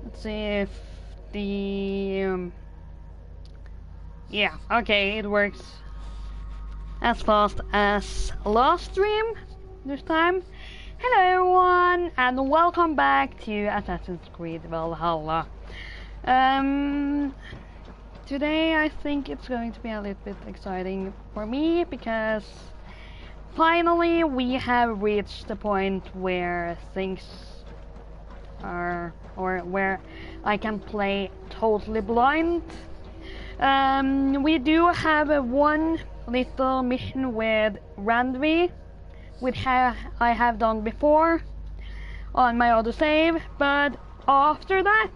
Let's see if the... yeah, okay, it works as fast as last stream this time. Hello everyone, and welcome back to Assassin's Creed Valhalla. Today I think it's going to be a little bit exciting for me because finally we have reached the point where things are, or where I can play totally blind. We do have one little mission with Randvi, which I have done before on my other save, but after that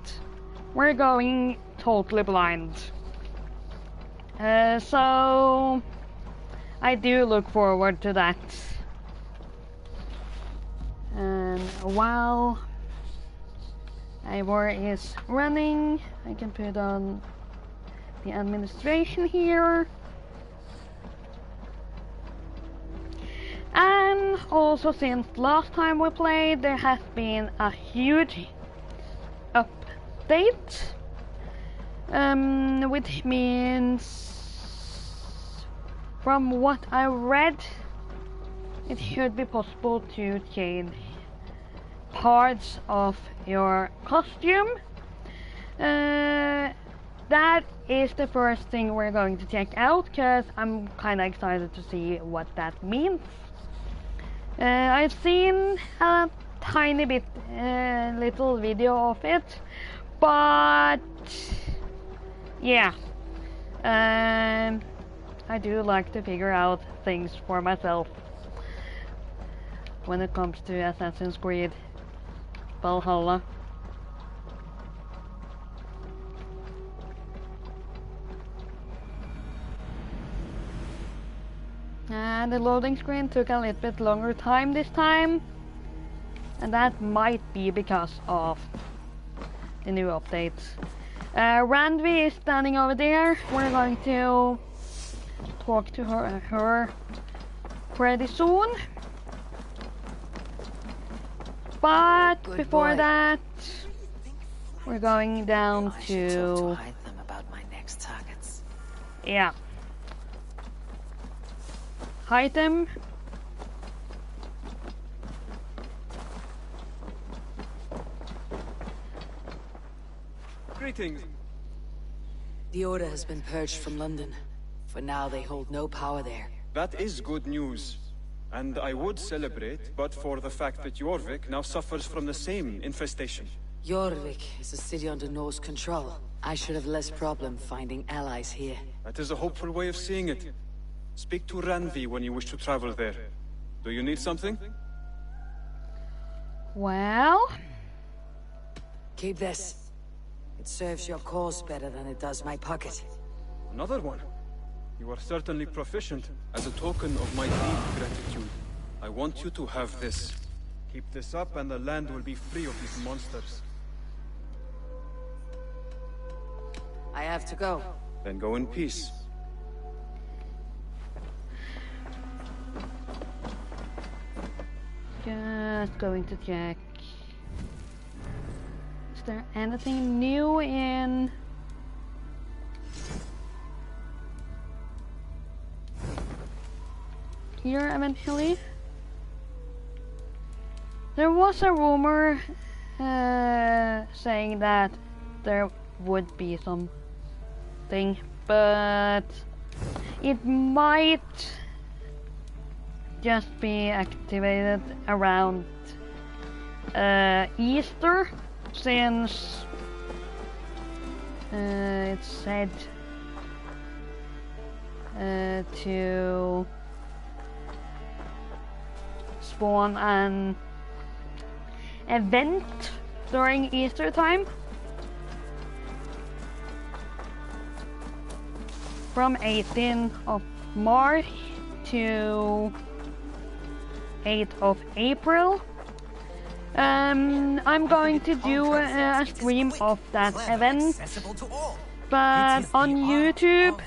we're going totally blind. So I do look forward to that. And while Ivor is running, I can put on the administration here. And also, since last time we played, there has been a huge update, which means, from what I read, it should be possible to change parts of your costume. That is the first thing we're going to check out, because I'm kind of excited to see what that means. I've seen a tiny bit, little video of it, but yeah, I do like to figure out things for myself when it comes to Assassin's Creed Valhalla. And the loading screen took a little bit longer time this time, and that might be because of the new updates. Randvi is standing over there. We're going to talk to her pretty soon. But Good before boy. that, we're going down I should talk to to... Hytham about my next targets. yeah. Hytham. Greetings. The Order has been purged from London. For now, they hold no power there. That is good news. And I would celebrate, but for the fact that Jorvik now suffers from the same infestation. Jorvik is a city under Norse control. I should have less problem finding allies here. That is a hopeful way of seeing it. Speak to Randvi when you wish to travel there. Do you need something? Well, Keep this. It serves your cause better than it does my pocket. Another one. You are certainly proficient. As a token of my deep gratitude, I want you to have this. Keep this up and the land will be free of these monsters. I have to go. Then go in peace. just going to check. Is there anything new in... here eventually? There was a rumor saying that there would be something, but it might just be activated around Easter, since it's said to spawn an event during Easter time from 18th of March to 8th of April. I'm going to do a stream of that event, but on YouTube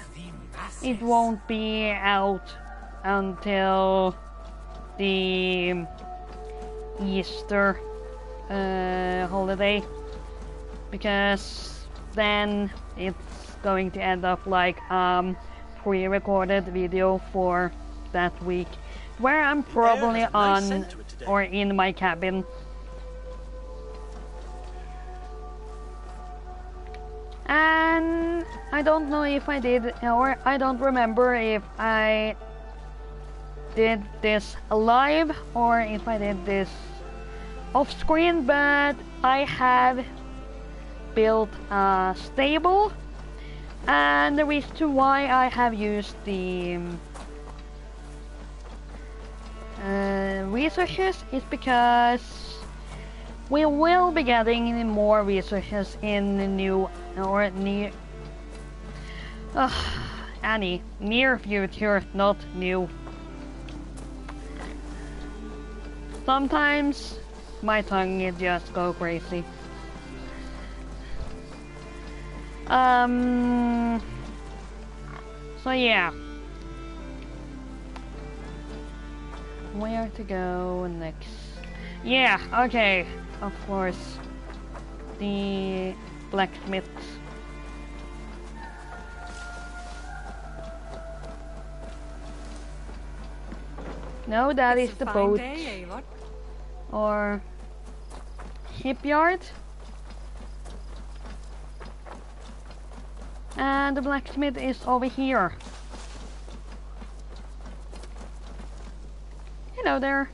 it won't be out until the Easter holiday, because then it's going to end up like pre-recorded video for that week, where I'm probably on or in my cabin. And I don't know if I did, or I don't remember if I did this live or if I did this off screen, but I have built a stable, and the reason why I have used the resources is because we will be getting more resources in the new or near any near future, not new. Sometimes my tongue it just go crazy. So yeah. Where to go next? Yeah, okay. Of course. The blacksmith. No, that is the boat. Or shipyard. And the blacksmith is over here. Hello there.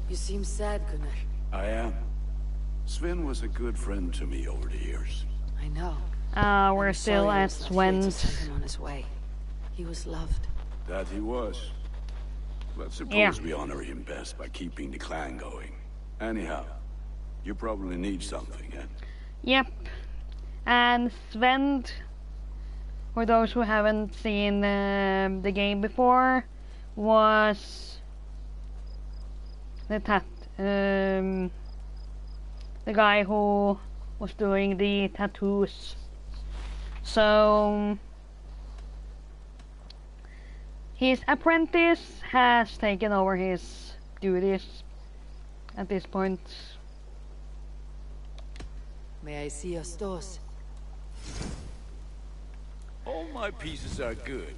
You seem sad, Gunnar. I am. Sven was a good friend to me over the years. I know. We're I'm still sorry I at was not here to Sven's. send him on his way. He was loved. That he was. But suppose Yeah. we honor him best by keeping the clan going. Anyhow, you probably need something, eh? Yep. And Sven, for those who haven't seen the game before, was the guy who was doing the tattoos. So his apprentice has taken over his duties at this point. May I see your stores? All my pieces are good,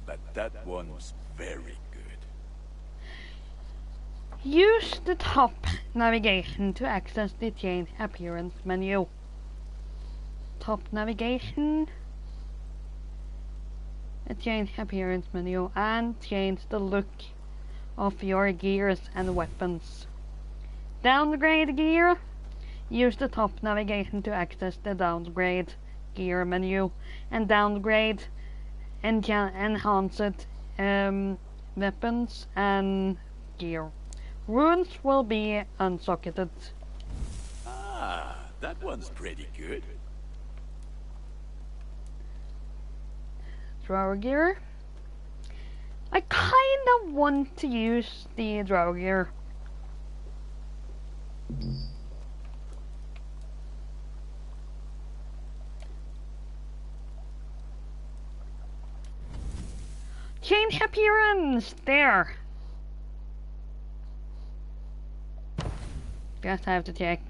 but that one's very good. Use the top navigation to access the change appearance menu. Top navigation, change appearance menu, and change the look of your gears and weapons. Downgrade gear. Use the top navigation to access the downgrade gear menu and downgrade enhanced weapons and gear. Runes will be unsocketed. Ah, that one's pretty good. Drawer gear. I kinda want to use the drawer gear. Change appearance! There! Just have to check.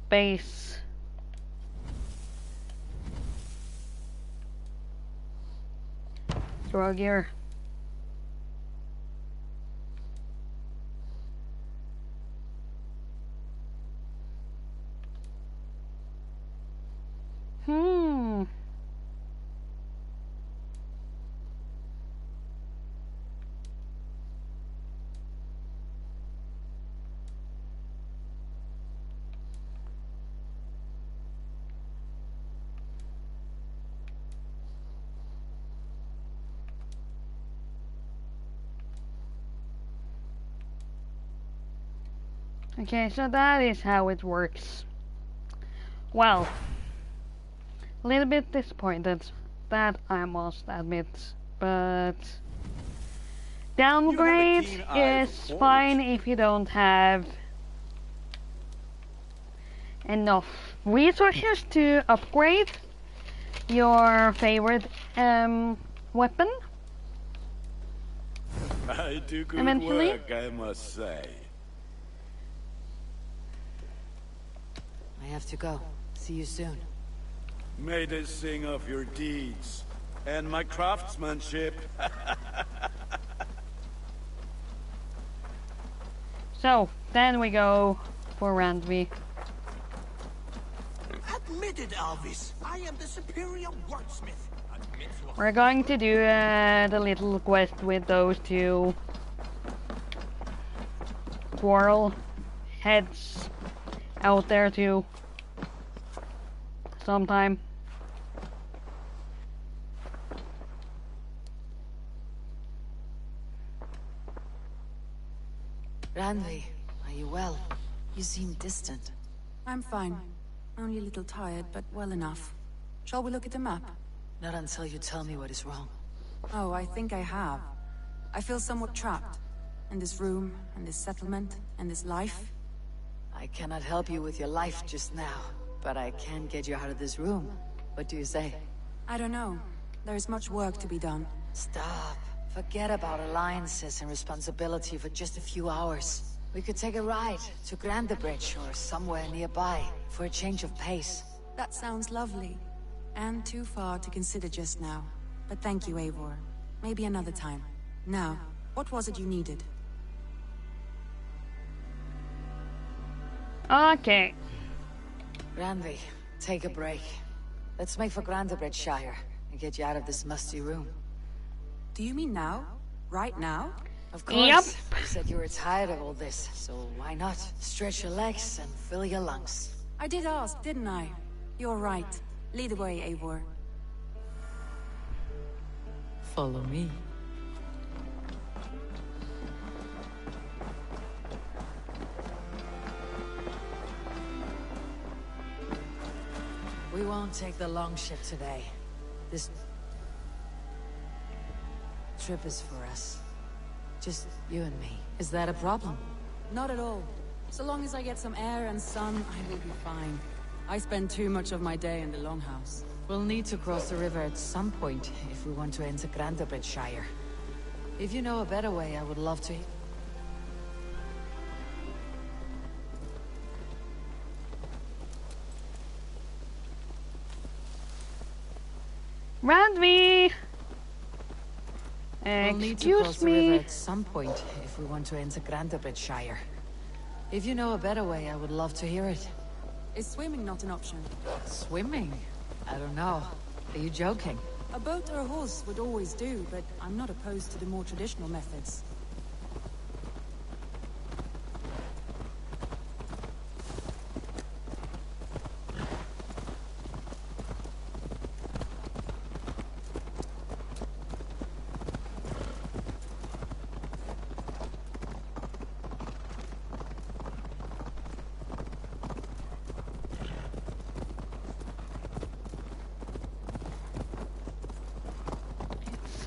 Base. Draw gear. Okay, so that is how it works. Well, a little bit disappointed, that I must admit, but Downgrade keen eye is for fine if you don't have enough resources to upgrade your favorite weapon. I do good Eventually. work, I must say. I have to go. See you soon. May they sing of your deeds and my craftsmanship. So, then we go for Randvi. Admit it, Alvis. I am the superior wordsmith. Admit your We're going to do the little quest with those two squirrel heads out there too. Sometime. Randvi, are you well? You seem distant. I'm fine. Only a little tired, but well enough. Shall we look at the map? Not until you tell me what is wrong. Oh, I think I have. I feel somewhat trapped. In this room, and this settlement, and this life. I cannot help you with your life just now, but I can get you out of this room. What do you say? I don't know. There is much work to be done. Stop. Forget about alliances and responsibility for just a few hours. We could take a ride to Bridge or somewhere nearby for a change of pace. That sounds lovely. And too far to consider just now. But thank you, Eivor. Maybe another time. Now, what was it you needed? Okay. Randvi, take a break. Let's make for Shire and get you out of this musty room. Do you mean now? Right now? Of course. Yep. You said you were tired of all this, so why not? Stretch your legs and fill your lungs. I did ask, didn't I? You're right. Lead the way, Eivor. Follow me. We won't take the long ship today. This trip is for us. Just you and me. Is that a problem? Not at all. So long as I get some air and sun, I will be fine. I spend too much of my day in the Longhouse. We'll need to cross the river at some point if we want to enter Shire. If you know a better way, I would love to. Randvi! We'll need to cross Excuse the river me. at some point if we want to enter Shire. If you know a better way, I would love to hear it. Is swimming not an option? Swimming? I don't know. Are you joking? A boat or a horse would always do, but I'm not opposed to the more traditional methods.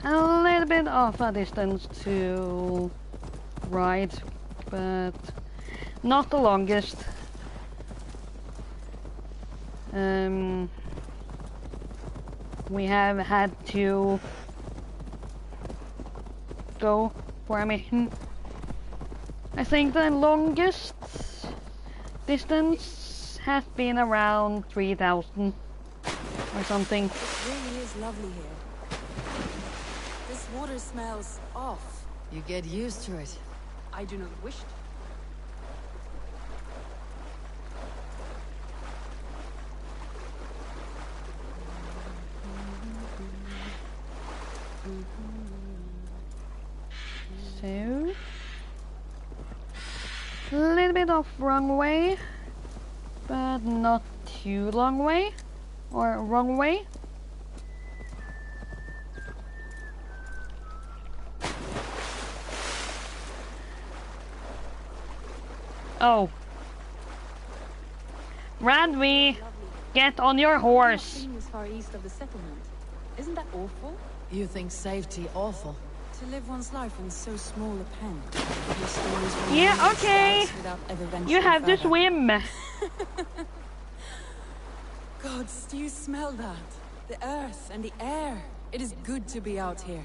A little bit of a distance to ride, but not the longest. We have had to go for a mission. I think the longest distance has been around 3,000 or something. It really is lovely here. This water smells off. You get used to it. I do not wish to. So, a little bit of wrong way, but not too long way, or wrong way. Oh. Randvi, get on your horse. Not being this far east of the settlement. Isn't that awful? You think safety awful? To live one's life in so small a pen. Your stories from Yeah, the okay. stars without ever You venturing have to further. swim. Gods, do you smell that? The earth and the air. It is good to be out here.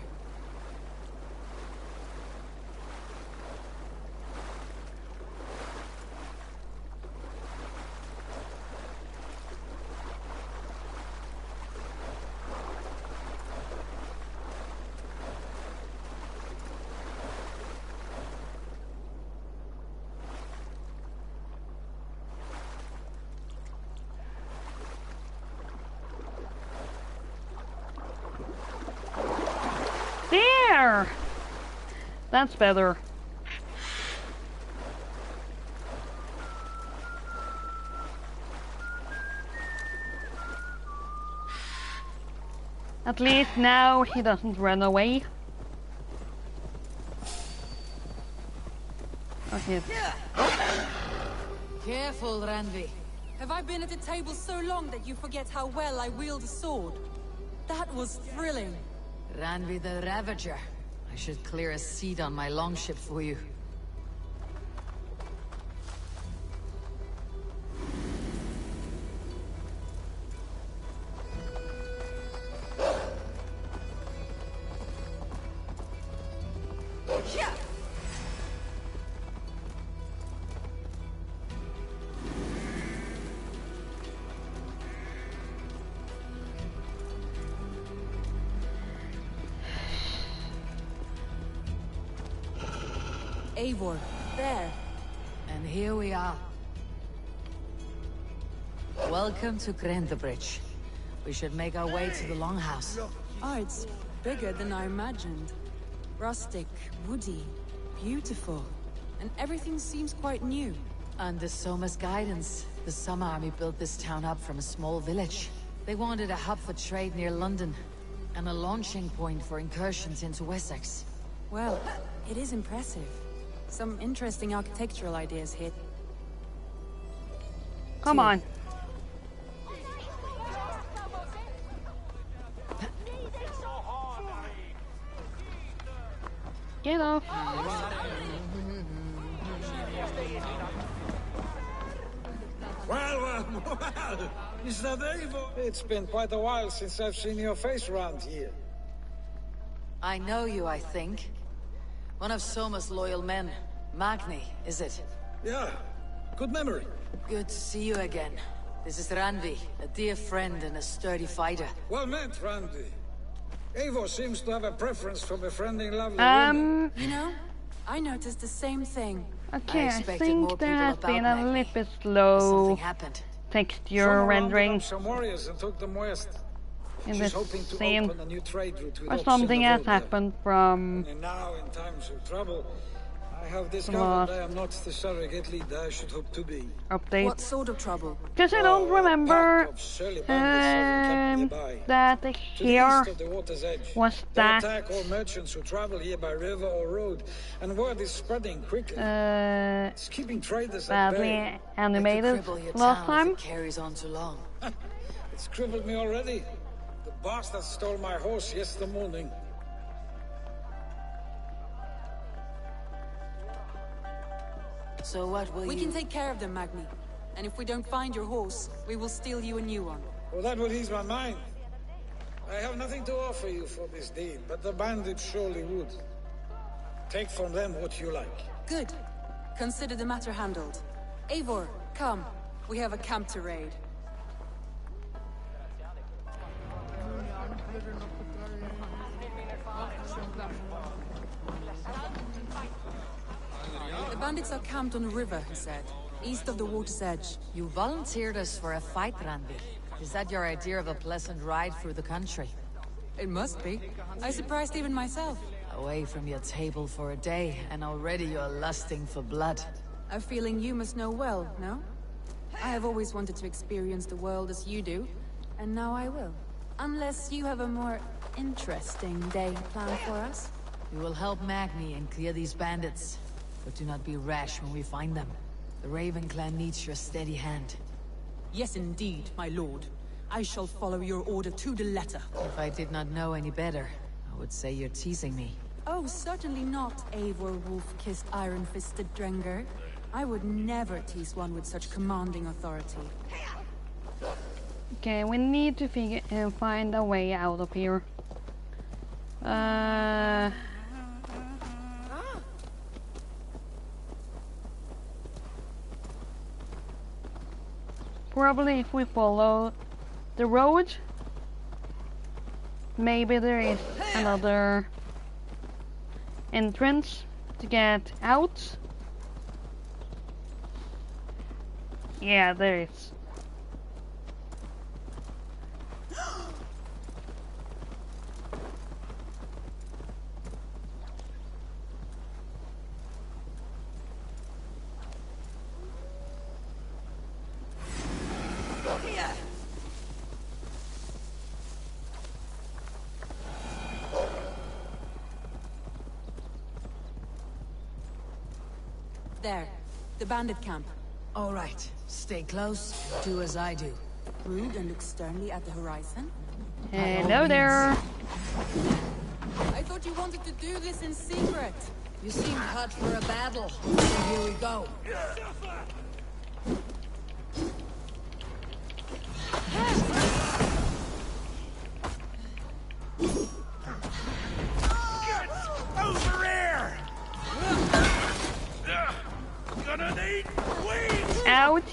There! That's better. At least now he doesn't run away. Okay. Careful, Randvi. Have I been at the table so long that you forget how well I wield a sword? That was thrilling. Randvi the Ravager. I should clear a seat on my longship for you. Eivor, there. And here we are. Welcome to Grendabridge. We should make our way to the Longhouse. Oh, it's bigger than I imagined. Rustic, woody, beautiful. And everything seems quite new. Under Soma's guidance, the Summer Army built this town up from a small village. They wanted a hub for trade near London, and a launching point for incursions into Wessex. Well, it is impressive. Some interesting architectural ideas here. Come on. Get off. Well, is that Eivor? It's been quite a while since I've seen your face around here. I know you, I think. One of Soma's loyal men. Magni, is it? Yeah, good memory. Good to see you again. This is Randvi, a dear friend and a sturdy fighter. Well met, Randy. Eivor seems to have a preference for befriending lovely women. You know, I noticed the same thing. Okay, I expected more think people there has about been a Magni. little bit But slow something happened. texture Someone rounded rendering up some warriors and took them west. in She's this hoping to scene, open a new trade route with or Ox in something the has Volga. happened from And now, in times of trouble, I have Lost. discovered I am not the surrogate leader I should hope to be. update. What sort of trouble? Because I don't A remember pack of surly bandits having kept nearby. that To the here east of the water's edge. was They that attack all merchants who travel here by river or road, and word is spreading quickly. It's keeping traders at badly bay. animated Cripple your last town if time. it carries on too long. It's crippled me already. The bastard stole my horse yesterday morning. So what will We you... can take care of them, Magni. And if we don't find your horse, we will steal you a new one. Well, that would ease my mind. I have nothing to offer you for this deed, but the bandits surely would. Take from them what you like. Good. Consider the matter handled. Eivor, come. We have a camp to raid. The bandits are camped on a river, he said. East of the water's edge. You volunteered us for a fight, Randvi. Is that your idea of a pleasant ride through the country? It must be. I surprised even myself. Away from your table for a day, and already you're lusting for blood. A feeling you must know well, no? I have always wanted to experience the world as you do, and now I will. Unless you have a more interesting day planned for us. We will help Magni and clear these bandits. But do not be rash when we find them. The Raven clan needs your steady hand. Yes, indeed, my lord. I shall follow your order to the letter. If I did not know any better, I would say you're teasing me. Oh, certainly not, Eivor wolf-kissed iron-fisted Drenger. I would never tease one with such commanding authority. Okay, we need to find a way out of here. Probably if we follow the road, maybe there is another entrance to get out. Yeah, there is. There, the bandit camp. All right, stay close, do as I do. Rude and look sternly at the horizon. Hello there. I thought you wanted to do this in secret. You seem hot for a battle, so here we go. Over here! Gonna need wings! Out.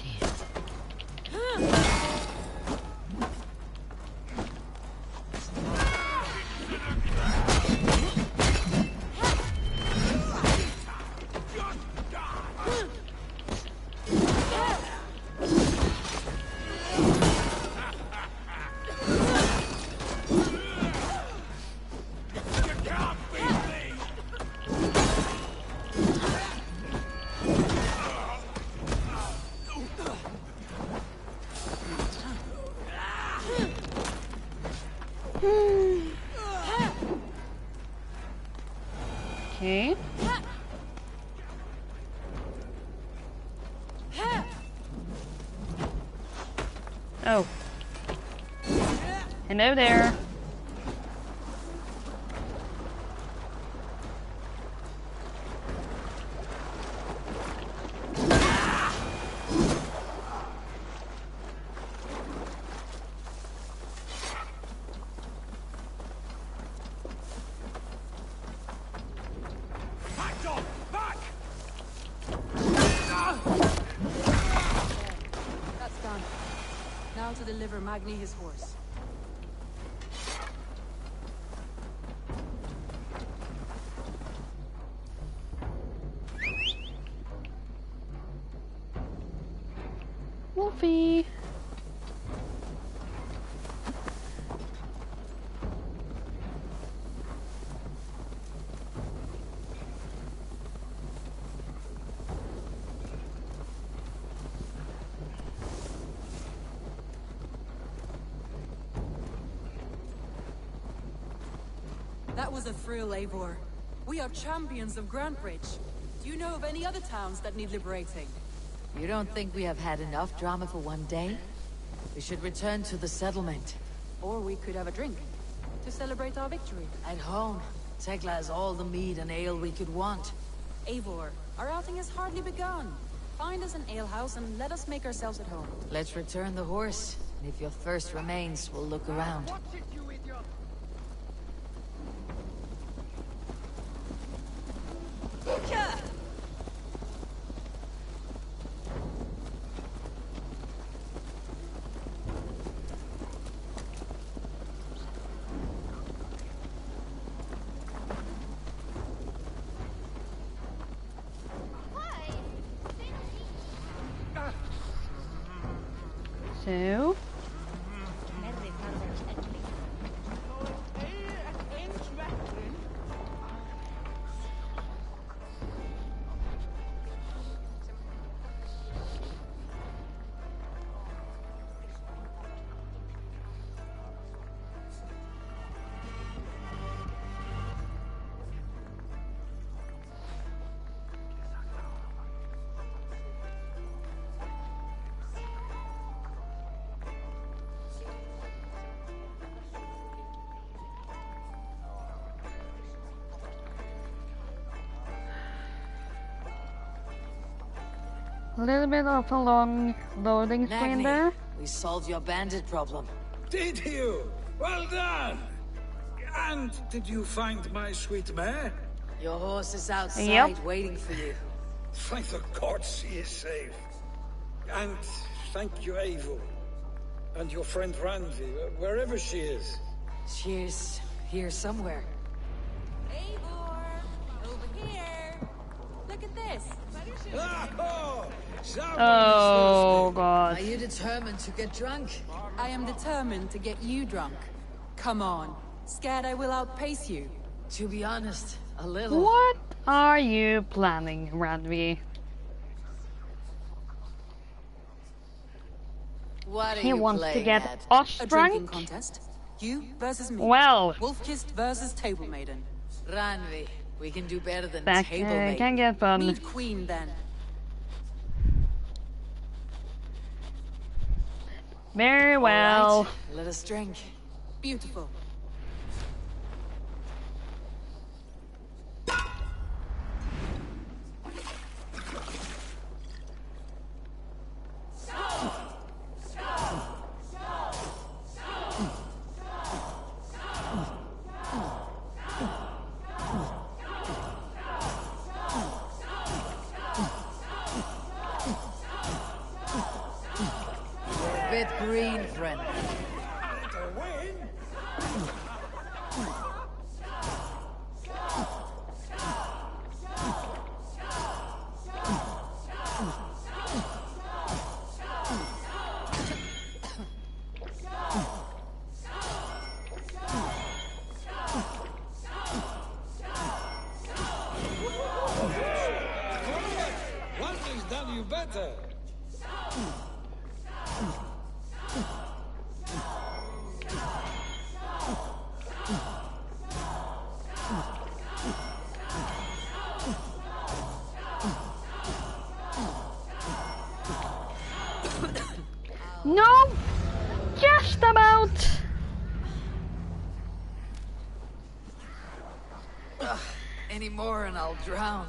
Okay. Oh. Hello there. That's done. Now to deliver Magni his horse. Wolfie. That was a thrill, Eivor. We are champions of Grantbridge. Do you know of any other towns that need liberating? You don't think we have had enough drama for one day? We should return to the settlement. Or we could have a drink to celebrate our victory. At home, Tekla has all the mead and ale we could want. Eivor, our outing has hardly begun. Find us an alehouse and let us make ourselves at home. Let's return the horse, and if your thirst remains, we'll look around. So. A little bit of a long loading screen Magni, there. we solved your bandit problem. Did you? Well done! And did you find my sweet mare? Your horse is outside Yep. waiting for you. Thank the gods he is safe. And thank you, Eivor. And your friend Randi, wherever she is. She's here somewhere. Eivor! Over here! Look at this! Oh god. Are you determined to get drunk? I am determined to get you drunk. Come on. Scared I will outpace you? To be honest, a little. What are you planning, Randvi? What are He you wants to playing get at? us A drinking drunk? contest. You versus me. Well, Wolf-kissed versus table maiden. Ranvi, we can do better than that table can get fun. Meet queen then. Very All well. right, let us drink. Beautiful. A bit green, friend. To win? One thing's done you better. No! Just about! Any more and I'll drown.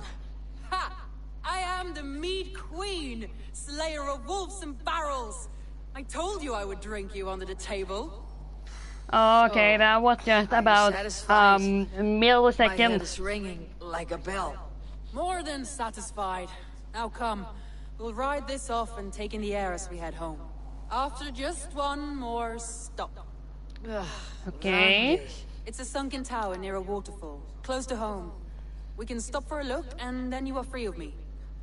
Ha! I am the mead queen, slayer of wolves and barrels. I told you I would drink you under the table. Okay, that was just Are you about satisfied? a My head millisecond. is ringing like a bell. More than satisfied. Now come, we'll ride this off and take in the air as we head home. After just one more stop. Okay. Ranvi, It's a sunken tower near a waterfall, close to home. We can stop for a look, and then you are free of me.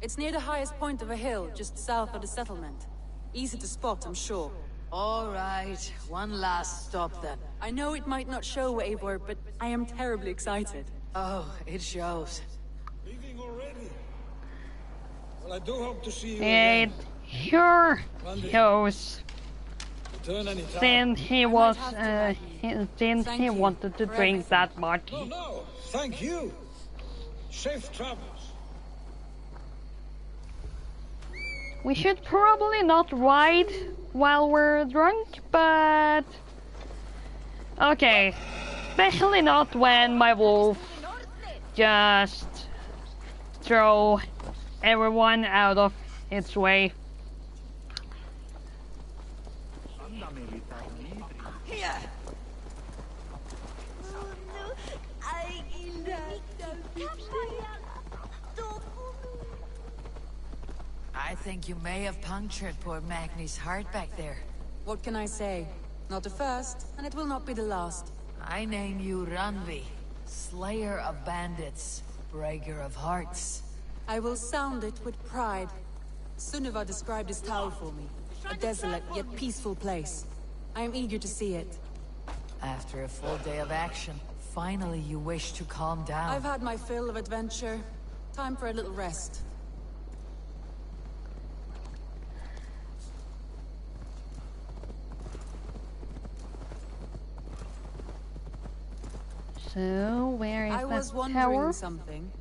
It's near the highest point of a hill, just south of the settlement. Easy to spot, I'm sure. All right, one last stop then. I know it might not show, Eivor, but I am terribly excited. Oh, it shows. Leaving already? Well, I do hope to see you It again. sure shows. Return anytime. Since he was, since he wanted to drink that much. No, no, thank you. Safe travels. We should probably not ride while we're drunk, but... Okay. Especially not when my wolf just throw everyone out of its way. I think you may have punctured poor Magni's heart back there. What can I say? Not the first, and it will not be the last. I name you Ranvi, slayer of bandits, breaker of hearts. I will sound it with pride. Sunniva described this tower for me. A desolate yet peaceful place. I am eager to see it. After a full day of action, finally you wish to calm down. I've had my fill of adventure. Time for a little rest. So, where is I that was wondering tower? something.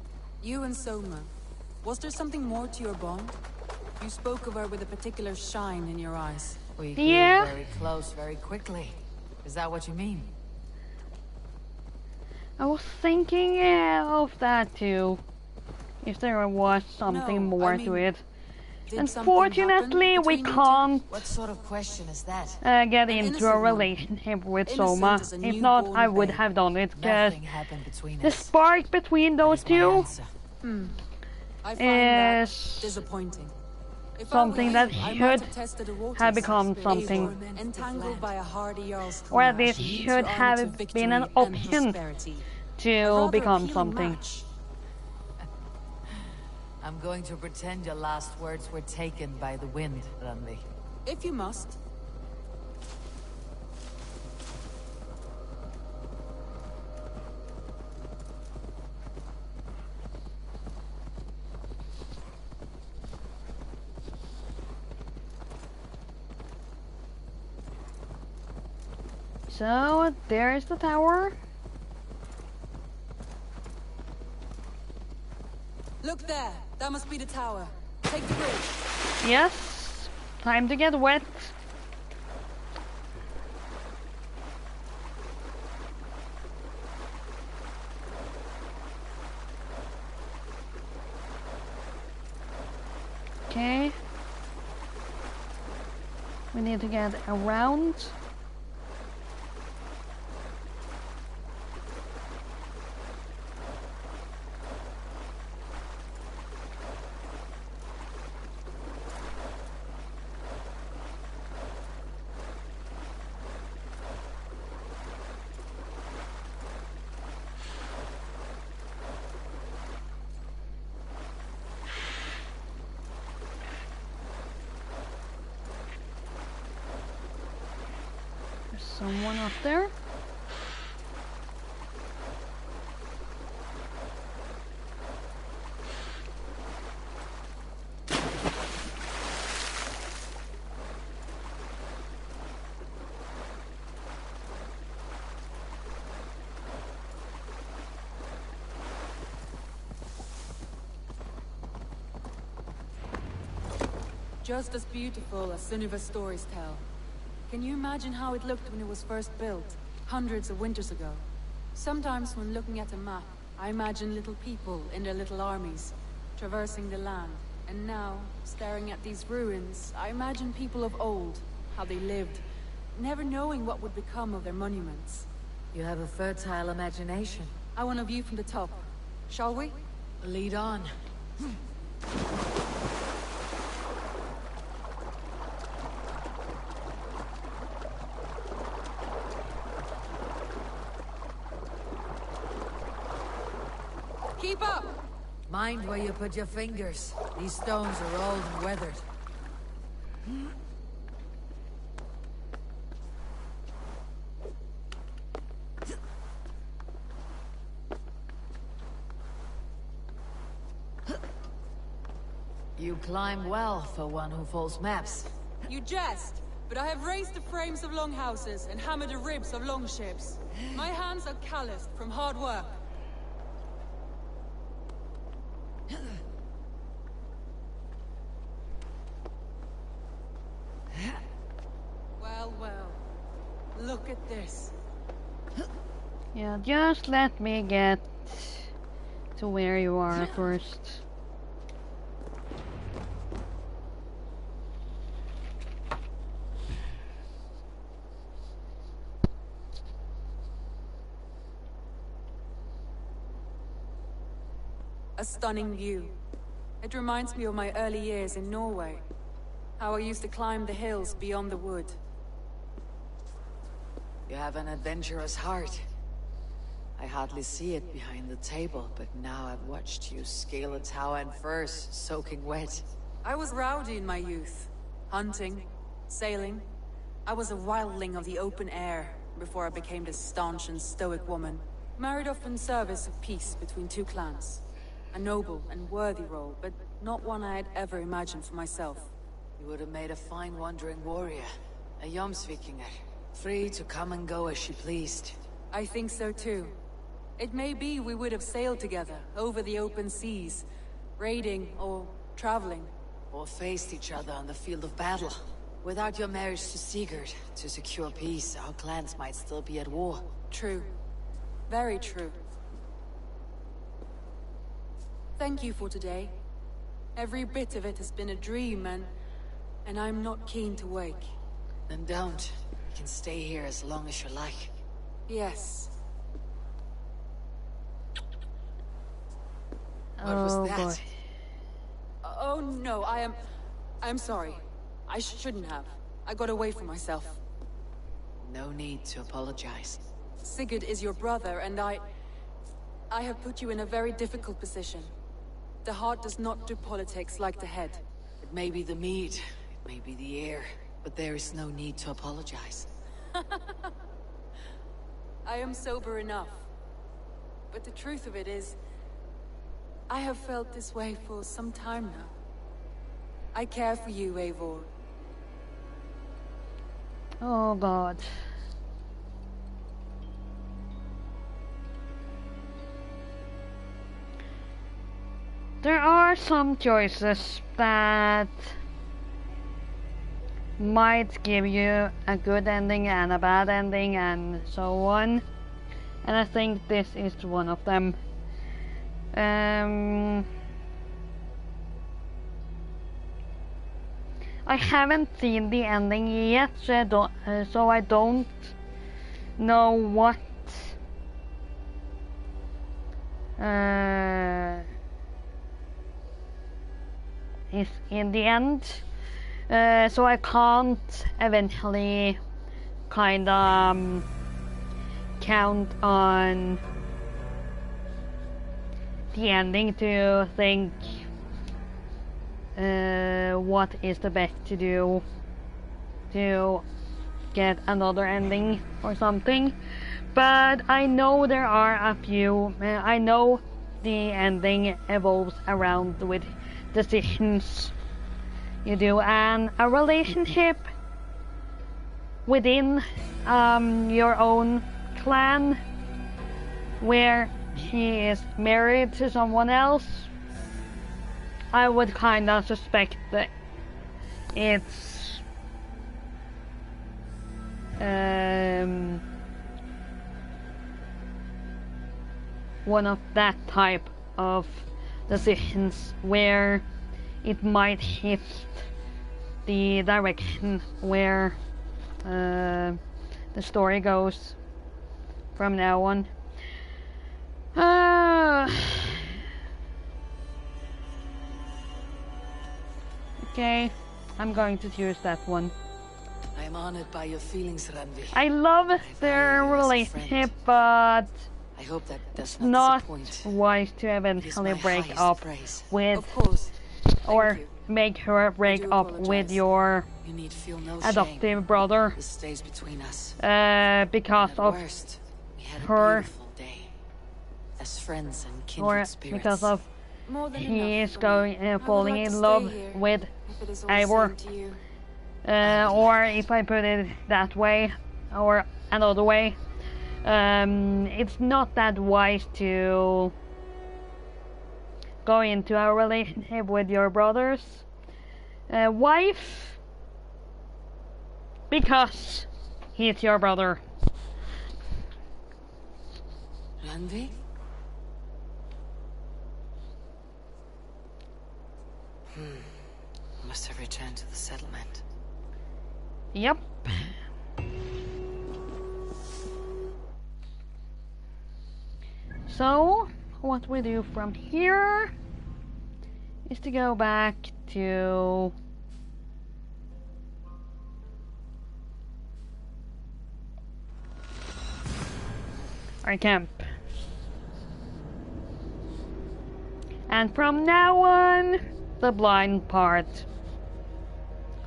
You and Soma. Was there something more to your bond? You spoke of her with a particular shine in your eyes. We grew Yeah. very close very quickly. Is that what you mean? I was thinking of that too. If there was something No, more I to mean- it. Did something happen Unfortunately, we between you two? can't What sort of question is that? get An into innocent a one. relationship with Innocent Soma. as a If not, newborn I would babe. have done it, because Nothing happened between the us. spark between That those is my two answer. I find that is disappointing. If I something were that you, I should might have tested the waters. have become something, Entangled by a hardy Jarl's or at clash, least leads should your army have to been victory an and option prosperity. A to rather become appealing something. match. I'm going to pretend your last words were taken by the wind, Randvi. If you must. So, there is the tower. Look there. That must be the tower. Take the bridge. Yes, time to get wet. Okay. We need to get around. There's someone up there. Just as beautiful as Sunniva's stories tell. Can you imagine how it looked when it was first built, hundreds of winters ago? Sometimes when looking at a map, I imagine little people in their little armies, traversing the land. And now, staring at these ruins, I imagine people of old, how they lived, never knowing what would become of their monuments. You have a fertile imagination. I want a view from the top. Shall we? Lead on. Keep up! Mind where you put your fingers. These stones are old and weathered. You climb well for one who folds maps. You jest, but I have raised the frames of longhouses and hammered the ribs of longships. My hands are calloused from hard work. Well, well. Look at this. Yeah, just let me get to where you are first. A stunning view. It reminds me of my early years in Norway. How I used to climb the hills beyond the wood. You have an adventurous heart. I hardly see it behind the table, but now I've watched you scale a tower in furs, soaking wet. I was rowdy in my youth. Hunting, sailing. I was a wildling of the open air, before I became this staunch and stoic woman. Married off in service of peace between two clans. A noble and worthy role, but not one I had ever imagined for myself. You would have made a fine wandering warrior. A Jomsvikinger. Free to come and go as she pleased. I think so too. It may be we would have sailed together, over the open seas, raiding or traveling. Or faced each other on the field of battle. Without your marriage to Sigurd, to secure peace, our clans might still be at war. True. Very true. Thank you for today. Every bit of it has been a dream, and I'm not keen to wake. Then don't. You can stay here as long as you like. Yes. What was that? boy. Oh no, I'm sorry. I shouldn't have. I got away from myself. No need to apologize. Sigurd is your brother, and I have put you in a very difficult position. The heart does not do politics like the head. It may be the mead, it may be the air, but there is no need to apologize. I am sober enough. But the truth of it is, I have felt this way for some time now. I care for you, Eivor. Oh god. There are some choices that might give you a good ending and a bad ending and so on. And I think this is one of them. I haven't seen the ending yet, so I don't know what is in the end. So I can't eventually kind of count on the ending to think what is the best to do to get another ending or something. But I know there are a few. I know the ending evolves around with decisions you do, and a relationship within your own clan where he is married to someone else. I would kind of suspect that it's one of that type of decisions where it might hit the direction where the story goes from now on. Okay, I'm going to choose that one. I am honored by your feelings, Randvi. I love their relationship, but I hope that it's does not disappoint. wise to eventually break up with, Of course. or you. make her break do up with apologize. your You need feel no adoptive shame. brother This stays between us. because At of worst, we had a her, beautiful day. As friends and or kindred spirits. because of More than he enough is for going me. I would falling like to in stay love here, with if it is all the Eivor. same to you. Or if I put it that way, or another way, it's not that wise to go into a relationship with your brother's wife because he's your brother. Randvi? Must have returned to the settlement. Yep. So, what we do from here is to go back to our camp. And from now on, the blind part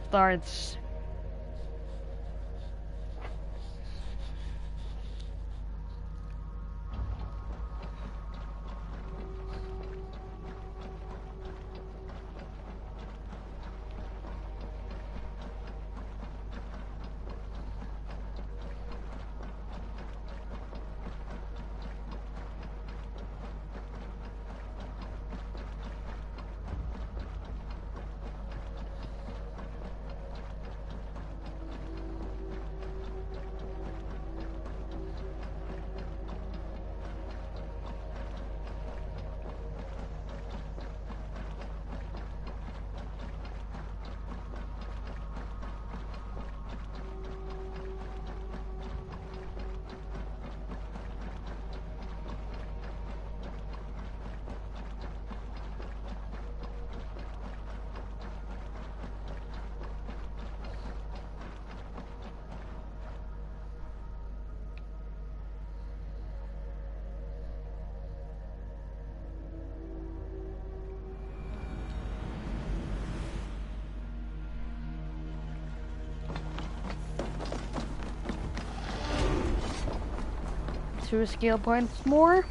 starts. 2 skill points more.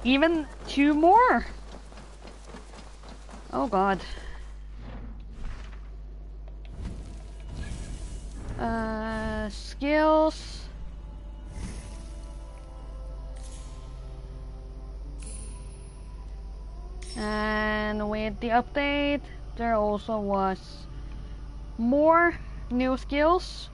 Even 2 more. Oh god. Skills. And with the update, there also was more new skills.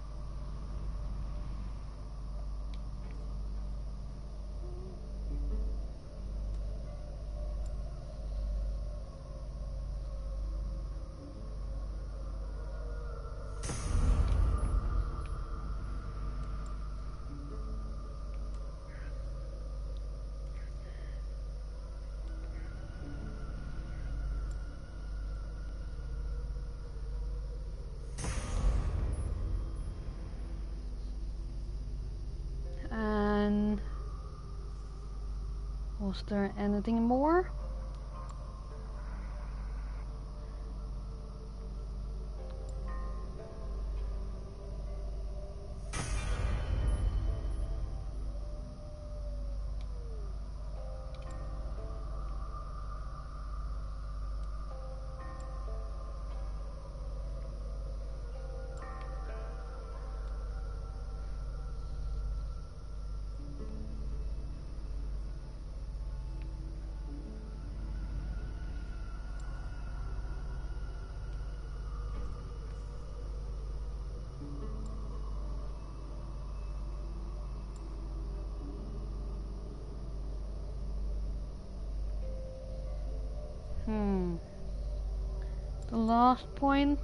And was there anything more? The last point.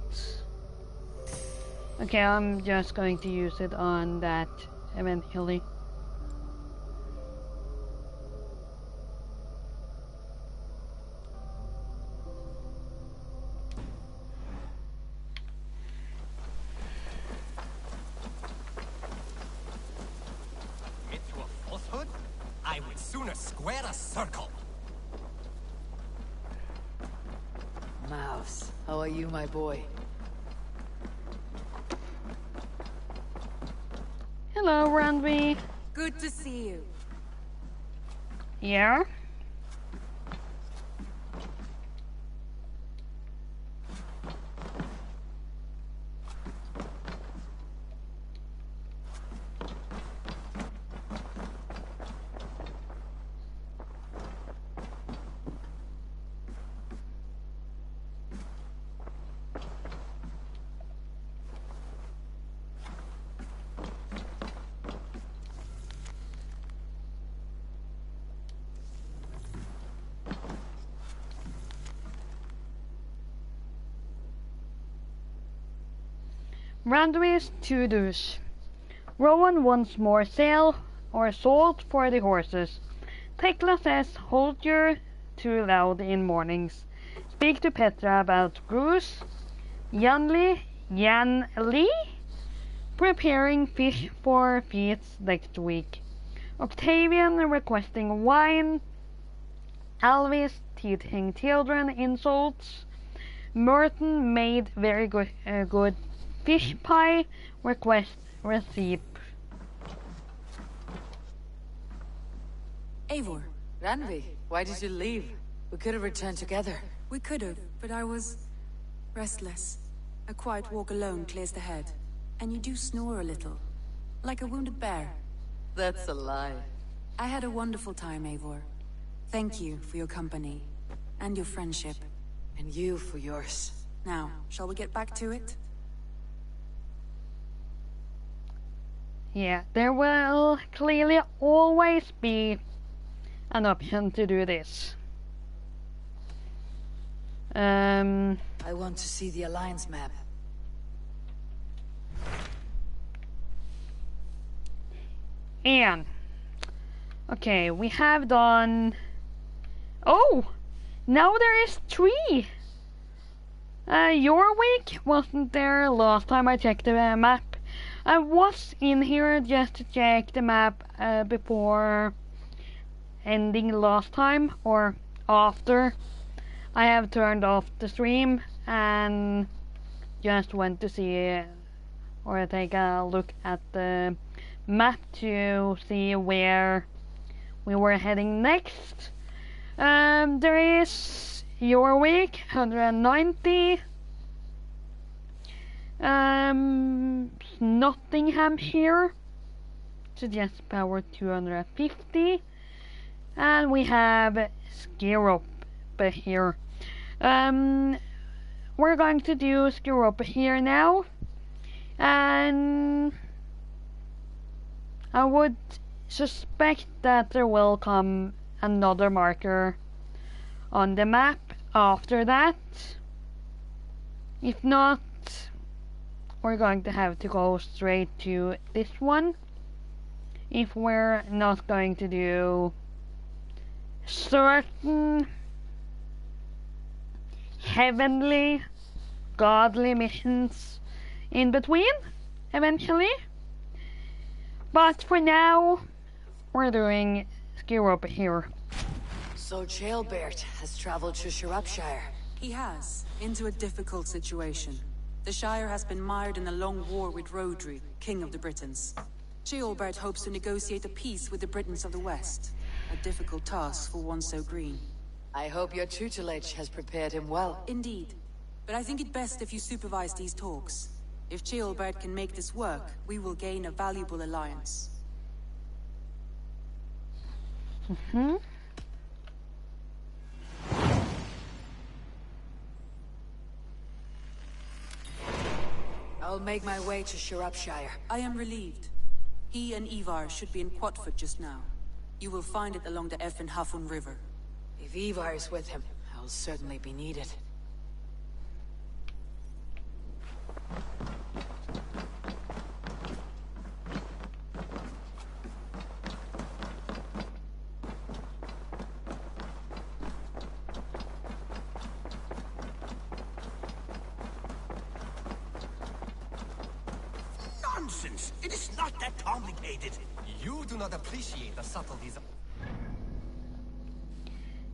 Okay, I'm just going to use it on that eventually. Admit to a falsehood? I would sooner square a circle. Mouse, how are you, my boy? Hello, Randby. Good to see you. Yeah? Randby's to-dos. Rowan wants more sail or salt for the horses. Tekla says hold your too loud in mornings. Speak to Petra about Bruce. Jan Lee preparing fish for feasts next week. Octavian requesting wine. Alvis teaching children insults. Merton made very good fish pie. Request receipt. Eivor. Ranvi, why did you leave? We could have returned together. We could have, but I was restless. A quiet walk alone clears the head. And you do snore a little, like a wounded bear. That's a lie. I had a wonderful time, Eivor. Thank you for your company and your friendship. And you for yours. Now, shall we get back to it? Yeah, there will clearly always be an option to do this. I want to see the Alliance map. And okay, we have done. Oh, now there is 3. Yorwick wasn't there last time I checked the map. I was in here just to check the map before ending last time, or after I have turned off the stream and just went to see or take a look at the map to see where we were heading next. There is Yorwick, 190. Nottinghamshire, suggest power 250. And we have Skirup here. We're going to do Skirup here now. And I would suspect that there will come another marker on the map after that. If not, we're going to have to go straight to this one if we're not going to do certain heavenly, godly missions in between eventually. But for now, we're doing Skirup here. So Jailbert has traveled to Shropshire. He has, into a difficult situation. The Shire has been mired in a long war with Rodri, King of the Britons. Ceolbert hopes to negotiate a peace with the Britons of the West. A difficult task for one so green. I hope your tutelage has prepared him well. Indeed. But I think it best if you supervise these talks. If Ceolbert can make this work, we will gain a valuable alliance. I'll make my way to Shropshire. I am relieved. He and Ivar should be in Quatford just now. You will find it along the Hafun River. If Ivar is with him, I'll certainly be needed. Nonsense! It is not that complicated. You do not appreciate the subtleties of...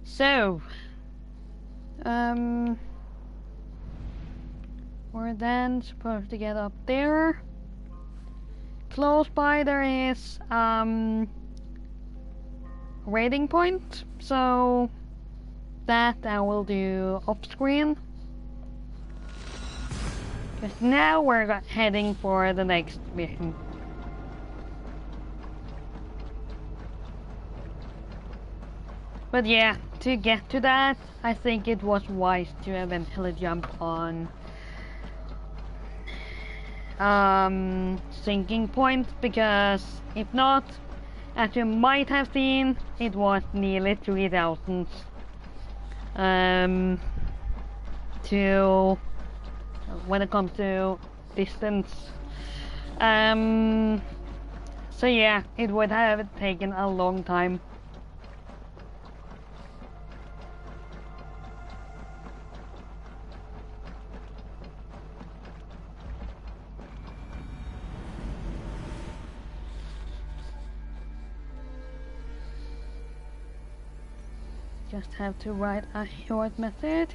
So, we're then supposed to get up there. Close by there is raiding point, so that I will do off screen. Because now we're heading for the next mission. But yeah, to get to that, I think it was wise to eventually jump on sinking point, because if not, as you might have seen, it was nearly 3,000 to when it comes to distance. So yeah, it would have taken a long time. Just have to write a short message.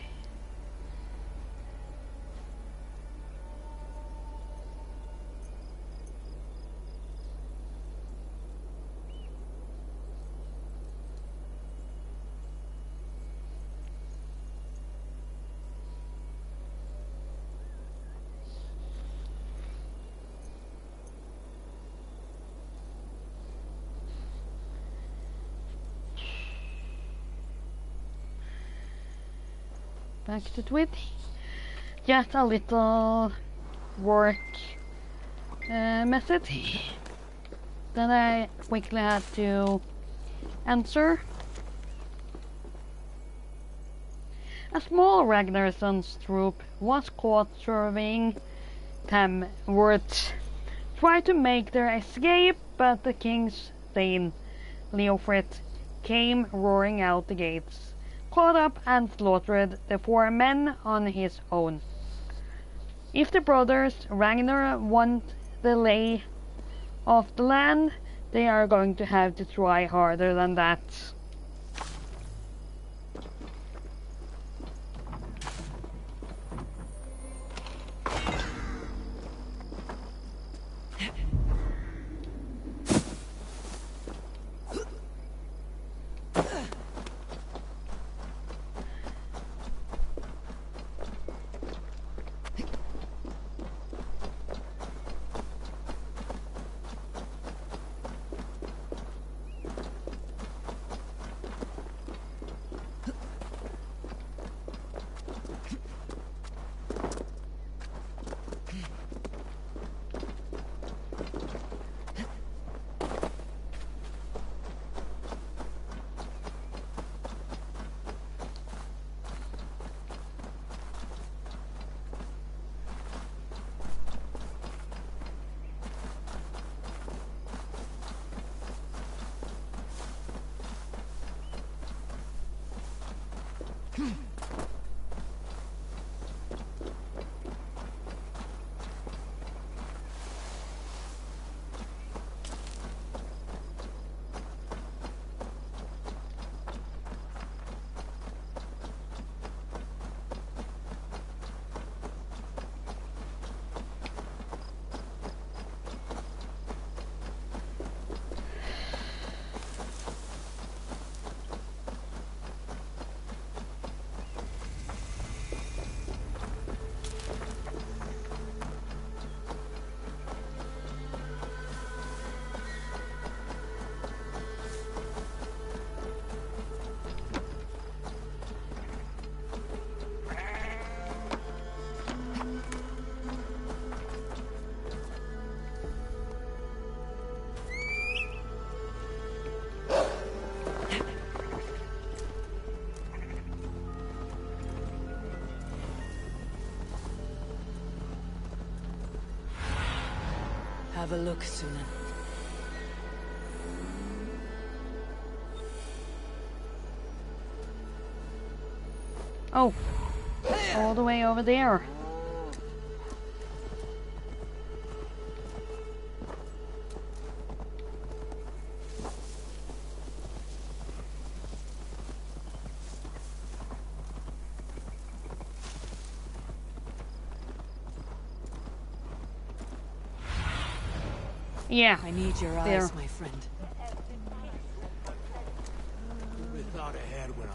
Back to Twitch. Just a little work message that I quickly had to answer. A small Ragnarson's troop was caught serving Tamworth. Tried to make their escape, but the king's thane, Leofrid, came roaring out the gates, caught up and slaughtered the 4 men on his own. If the brothers Ragnar want the lay of the land, they are going to have to try harder than that. Have a look, Sunan. Oh, all the way over there. Yeah, I need your there. eyes, my friend. Without a head when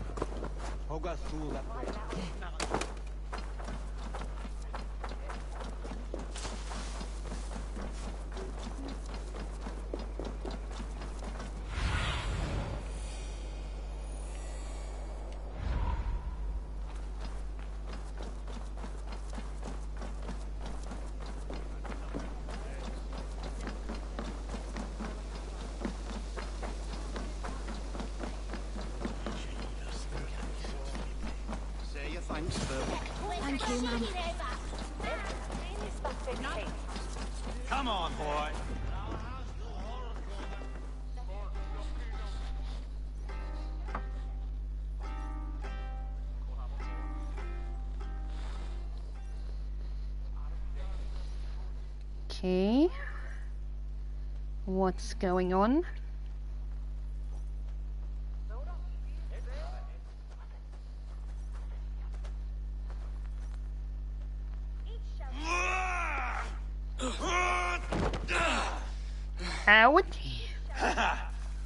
Thank you, Mum. Come on, boy. Okay. What's going on? Out.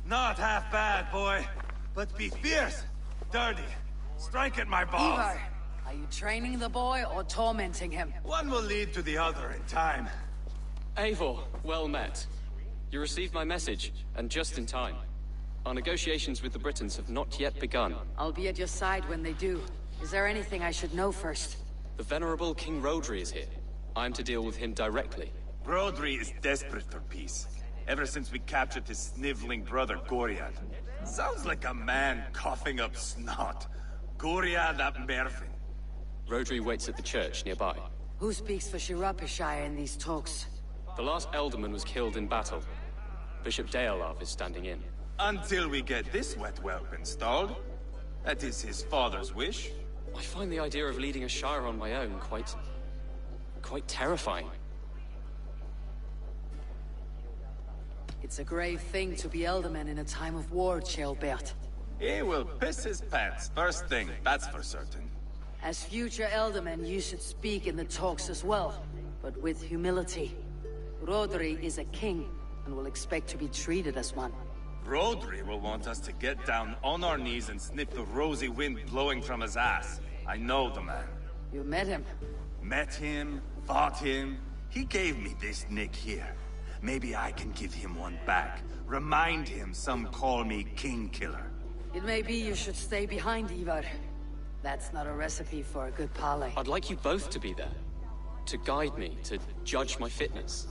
Not half bad, boy. But be fierce, dirty, strike at my balls. Ivar, are you training the boy or tormenting him? One will lead to the other in time. Eivor, well met. You received my message, and just in time. Our negotiations with the Britons have not yet begun. I'll be at your side when they do. Is there anything I should know first? The venerable King Rodri is here. I'm to deal with him directly. Rodri is desperate for peace. Ever since we captured his sniveling brother, Goriad. Sounds like a man coughing up snot. Goriad ap Mervin. Rodri waits at the church nearby. Who speaks for Shirapishire in these talks? The last Elderman was killed in battle. Bishop Deolav is standing in. Until we get this wet whelp installed. That is his father's wish. I find the idea of leading a shire on my own quite terrifying. It's a grave thing to be Elderman in a time of war, Ceolbert. He will piss his pants first thing, that's for certain. As future Elderman, you should speak in the talks as well, but with humility. Rodri is a king, and will expect to be treated as one. Rodri will want us to get down on our knees and sniff the rosy wind blowing from his ass. I know the man. You met him? Met him, fought him. He gave me this nick here. Maybe I can give him one back. Remind him some call me King Killer. It may be you should stay behind, Ivar. That's not a recipe for a good parley. I'd like you both to be there. To guide me, to judge my fitness.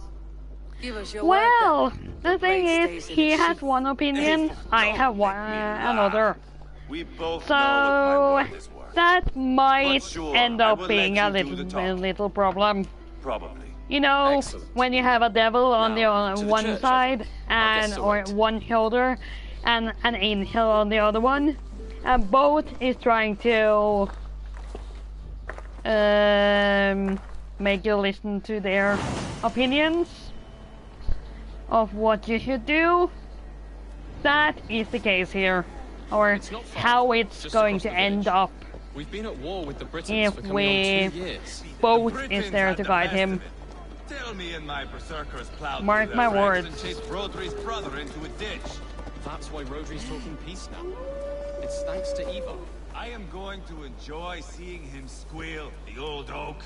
Give us your Well, word, then. the thing blade is, stays in he its has sheath. one opinion, I have one, another. We both know what my So word is worth. that might But sure, end I up will being let a you do the talking. little problem. Probably. You know, Excellent. when you have a devil on Now, to the the one church, side I'll and guess or select. one shoulder and an angel on the other one, and both is trying to make you listen to their opinions of what you should do. That is the case here, or It's not far, how it's just going across to the end village. up We've been at war with the Britons if for coming we on 2 years. both The is Britons there had to the guide best him. of it. Tell me and my berserkers plowed Mark through my their ranks words. and chased Rodri's brother into a ditch. That's why Rodri's talking peace now. It's thanks to Ivar. I am going to enjoy seeing him squeal, the old oak.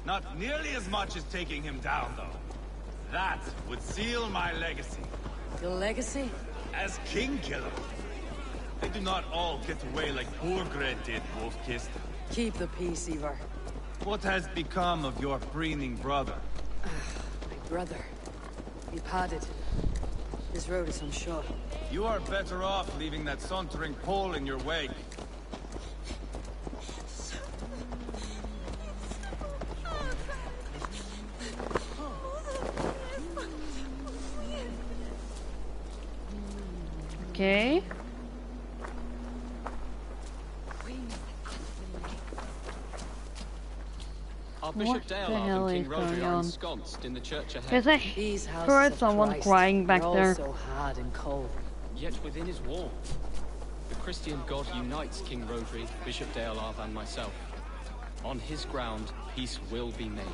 Not nearly as much as taking him down, though. That would seal my legacy Your legacy? as King Killer. They do not all get away like Borgred did, Wolf-Kissed. Keep the peace, Ivar. What has become of your preening brother? My brother. He parted. This road is unsure. You are better off leaving that sauntering pole in your wake. Okay. Are What Bishop the Dale hell and is King going Rodri are on? ensconced in the church ahead. Because I These houses heard of someone Christ, crying back they're all there. so hard and cold. Yet within his wall, the Christian God unites King Rodri, Bishop Dale Arv, and myself. On his ground, peace will be made.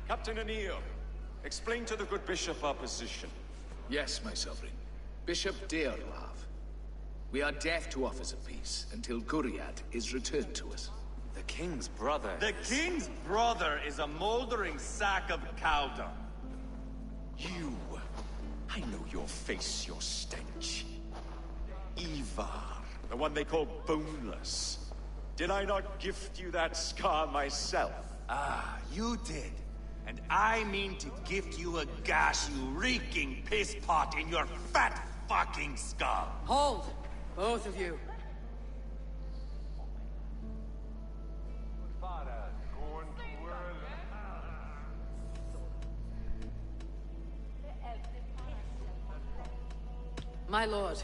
Captain Anil, explain to the good bishop our position. Yes, my sovereign. Bishop Deorlav. We are deaf to offers of peace until Guriad is returned to us. The king's brother. The king's brother is a moldering sack of cow dung. You. I know your face, your stench. Ivar, the one they call boneless. Did I not gift you that scar myself? Ah, you did. And I mean to gift you a gash, you reeking piss pot in your fat fucking skull. Hold! Both of you. My lord,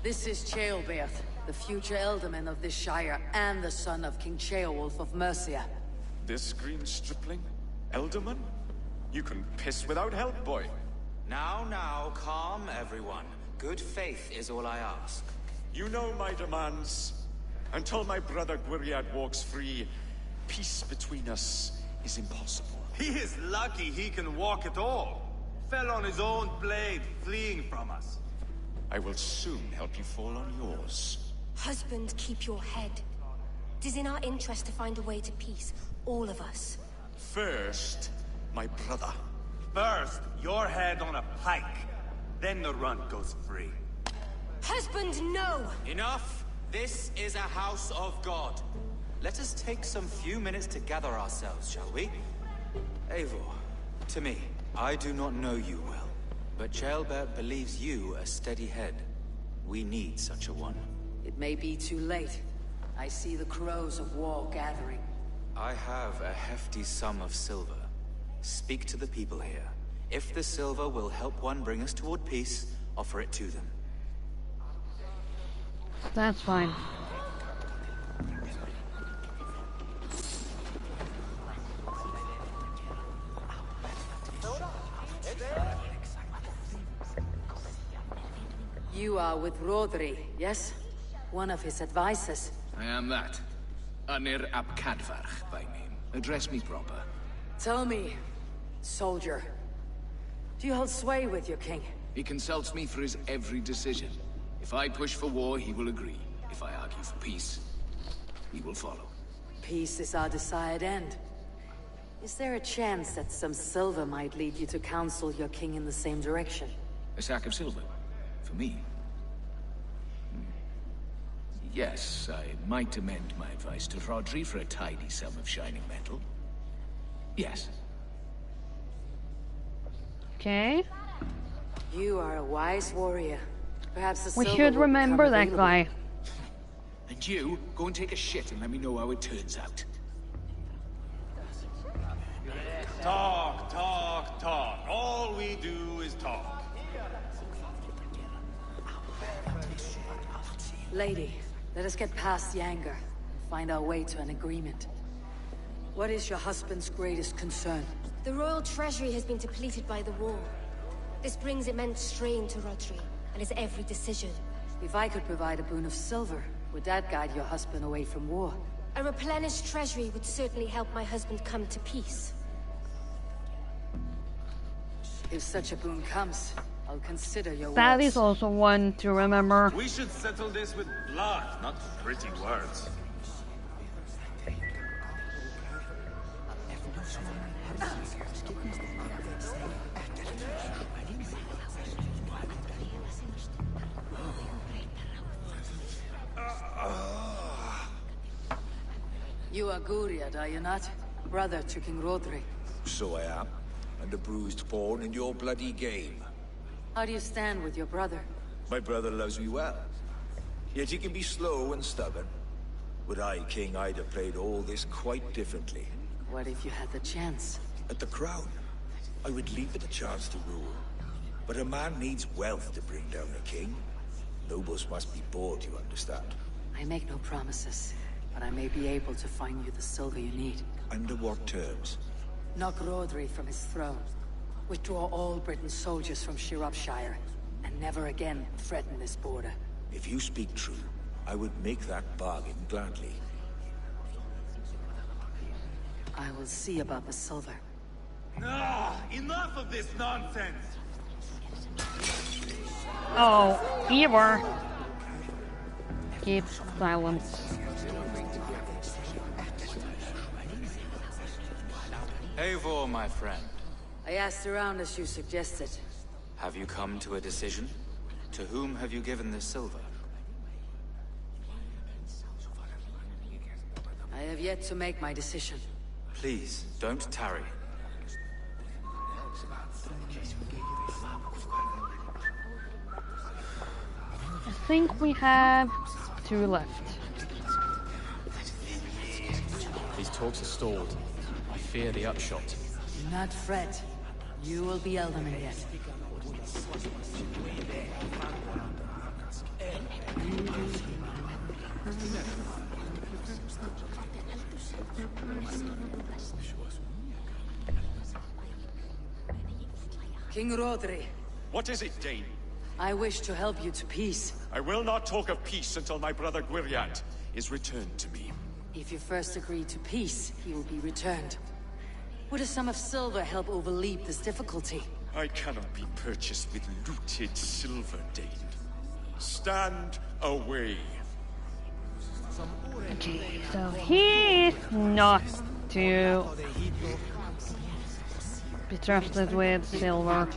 this is Ceolbert, the future Elderman of this Shire, and the son of King Ceolwulf of Mercia. This green stripling? Elderman? You can piss without help, boy. Now, calm everyone. Good faith is all I ask. You know my demands. Until my brother Gwiriad walks free, peace between us is impossible. He is lucky he can walk at all. Fell on his own blade, fleeing from us. I will soon help you fall on yours. Husband, keep your head. It is in our interest to find a way to peace, all of us. First, my brother. First, your head on a pike. Then the runt goes free. Husband, no! Enough! This is a house of God. Let us take some few minutes to gather ourselves, shall we? Eivor, to me, I do not know you well, but Ceolbert believes you a steady head. We need such a one. It may be too late. I see the crows of war gathering. I have a hefty sum of silver. Speak to the people here. If the silver will help one bring us toward peace, offer it to them. That's fine. You are with Rodri, yes? One of his advisors. I am that. Anir ap Cadfarch by name. Address me proper. Tell me, soldier, do you hold sway with your king? He consults me for his every decision. If I push for war, he will agree. If I argue for peace, he will follow. Peace is our desired end. Is there a chance that some silver might lead you to counsel your king in the same direction? A sack of silver? For me? Yes, I might amend my advice to Rodri for a tidy sum of shining metal. Yes. Okay. You are a wise warrior. Perhaps the We silver should will remember become that available. guy. And you, go and take a shit and let me know how it turns out. Talk, talk, talk. All we do is talk. Lady, let us get past the anger and find our way to an agreement. What is your husband's greatest concern? The royal treasury has been depleted by the war. This brings immense strain to Rodri and his every decision. If I could provide a boon of silver, would that guide your husband away from war? A replenished treasury would certainly help my husband come to peace. If such a boon comes, I'll consider your That words. is also one to remember. We should settle this with blood, not pretty words. You are Guriad, are you not? Brother to King Rodri. So I am, and a bruised pawn in your bloody game. How do you stand with your brother? My brother loves me well. Yet he can be slow and stubborn. Were I king, I'd have played all this quite differently. What if you had the chance? At the crown, I would leap at the chance to rule. But a man needs wealth to bring down a king. Nobles must be bought, you understand. I make no promises, but I may be able to find you the silver you need. Under what terms? Knock Rodri from his throne. Withdraw all Britain's soldiers from Shropshire, and never again threaten this border. If you speak true, I would make that bargain gladly. I will see about the silver. Ah, enough of this nonsense! Oh, Eivor. Keep silence. Eivor, my friend. I asked around as you suggested. Have you come to a decision? To whom have you given this silver? I have yet to make my decision. Please, don't tarry. I think we have 2 left. These talks are stalled. I fear the upshot. Do not fret. You will be Elderman yet. King Rodri. What is it, Dane? I wish to help you to peace. I will not talk of peace until my brother Gwiriat is returned to me. If you first agree to peace, he will be returned. Would a sum of silver help overleap this difficulty? I cannot be purchased with looted silver, Dane. Stand away. Okay, so he is not to be trusted with silver.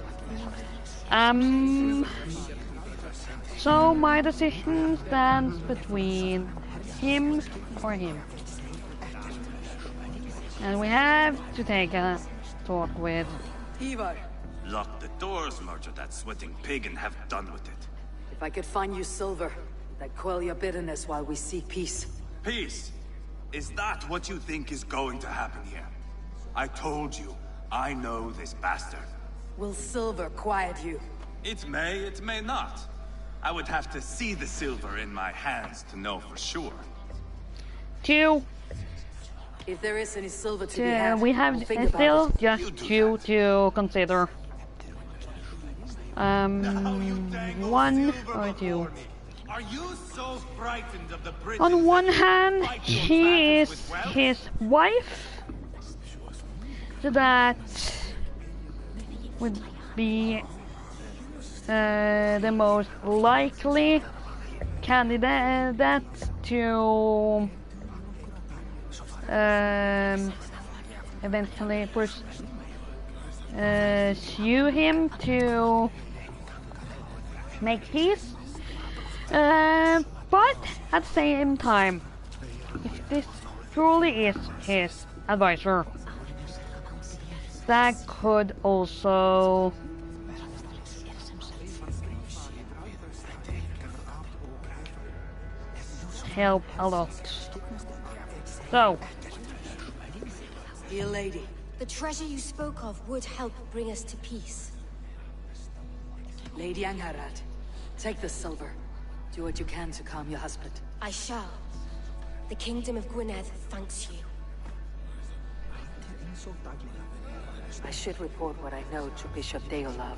So my decision stands between him or him. And we have to take a talk with Ivar. Lock the doors, murder that sweating pig, and have done with it. If I could find you silver, that'd quell your bitterness while we seek peace. Peace? Is that what you think is going to happen here? I told you, I know this bastard. Will silver quiet you? It may not. I would have to see the silver in my hands to know for sure. 2. If there is any silver to be had, We have still just 2 to consider. 1 or 2. Are you so frightened of the British? On one hand, she is his wife, so that would be the most likely candidate to eventually pursue him to make peace. But at the same time, if this truly is his advisor, that could also help a lot. So, dear lady, the treasure you spoke of would help bring us to peace. Lady Angharad, take the silver. Do what you can to calm your husband. I shall. The Kingdom of Gwynedd thanks you. I should report what I know to Bishop Deolav.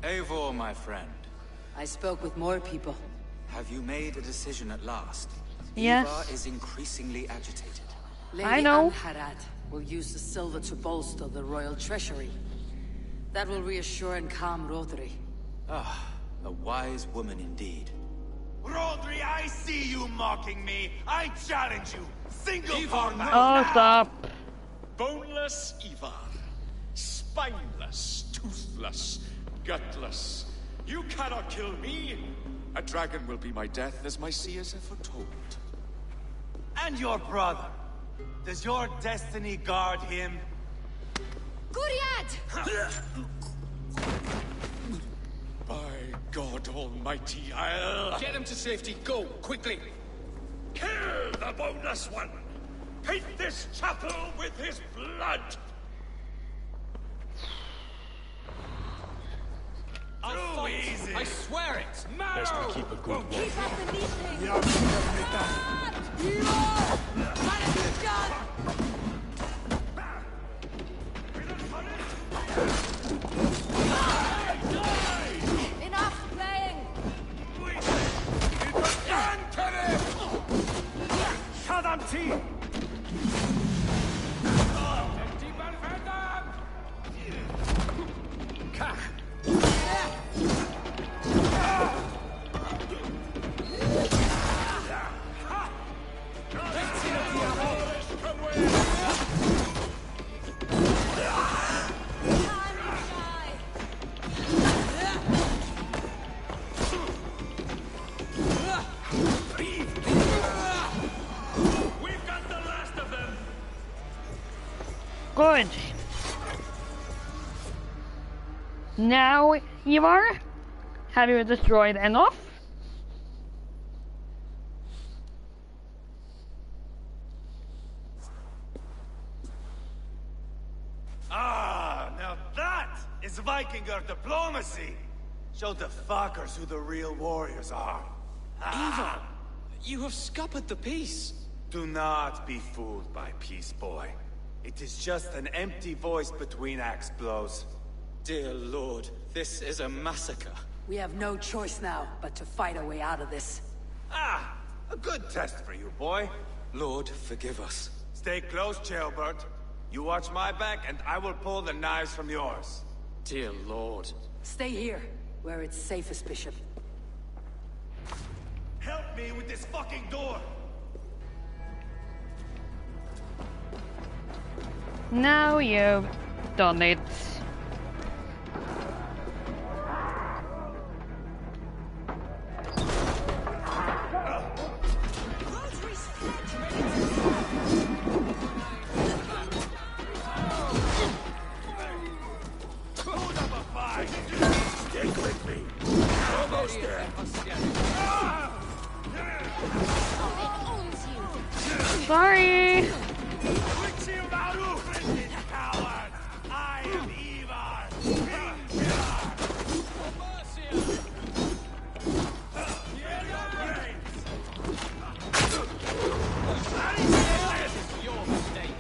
Eivor, my friend. I spoke with more people. Have you made a decision at last? Yes. Ivar is increasingly agitated. Lady I know. Angharad will use the silver to bolster the royal treasury. That will reassure and calm Rodri. Ah, a wise woman indeed. Rodri, I see you mocking me. I challenge you. Single combat. oh, stop. Boneless Ivar. Spineless, toothless, gutless. You cannot kill me. A dragon will be my death, as my seers have foretold. And your brother. Does your destiny guard him? Guriad! By God Almighty, I'll... Get him to safety. Go, quickly. Kill the boneless one! Paint this chapel with his blood! I'll fight. Easy. I swear it. Best we keep a good one. Keep up the meeting! Enough playing! We've got the last of them! Good. Now, Ivar, have you destroyed enough? Ah, now that is Vikinger diplomacy! Show the fuckers who the real warriors are. Ivar, you have scuppered the peace. Do not be fooled by peace, boy. It is just an empty voice between axe blows. Dear Lord, this is a massacre. We have no choice now but to fight our way out of this. Ah, a good test for you, boy. Lord, forgive us. Stay close, Jailbert. You watch my back, and I will pull the knives from yours. Dear Lord. Stay here, where it's safest, Bishop. Help me with this fucking door! Now you've done it. Stick with me! Almost there! Sorry. I am Ivar! Your mistake.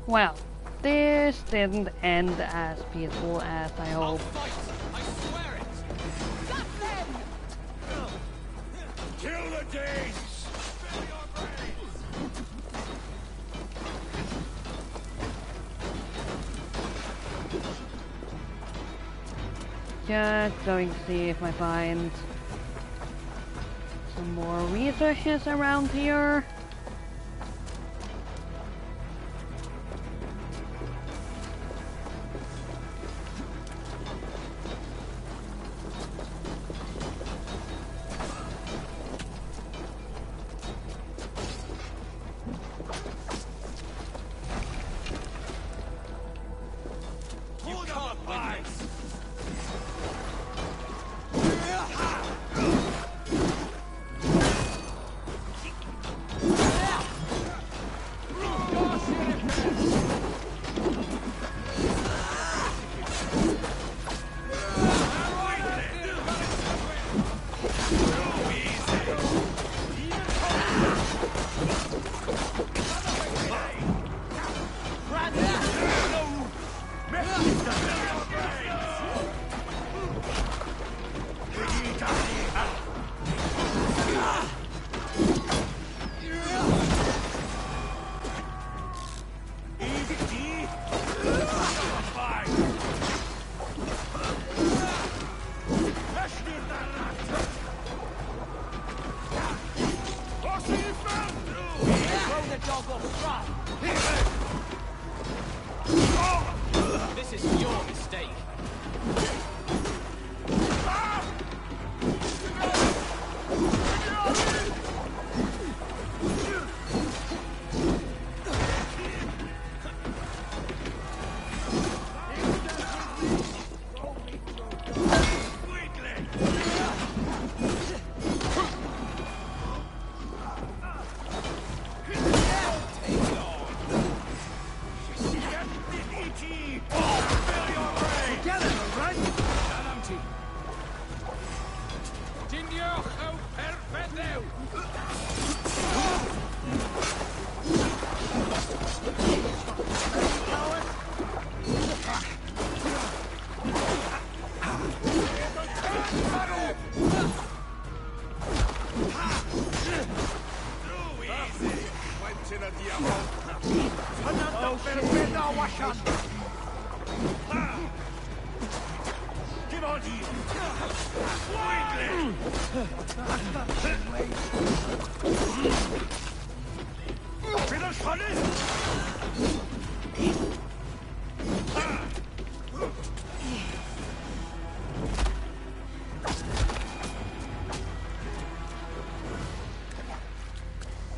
Well, this didn't end as peaceful as I hoped. Kill the Danes! Just going to see if I find some more resources around here. This is your mistake.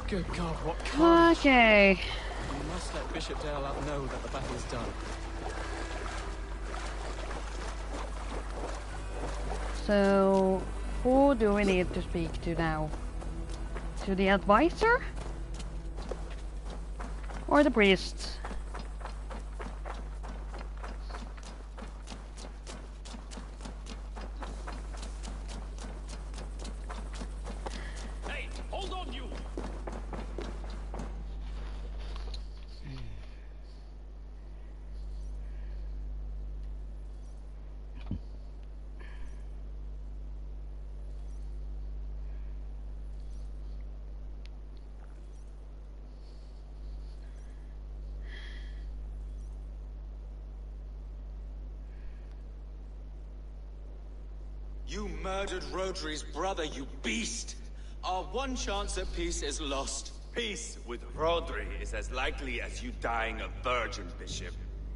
Good God, what carnage. Okay. We must let Bishop Dale know that the battle is done. So, who do we need to speak to now? To the advisor? Or the priest? Hey, hold on, you! You murdered Rodri's brother, you beast! Our one chance at peace is lost. Peace with Rodri is as likely as you dying a virgin, Bishop.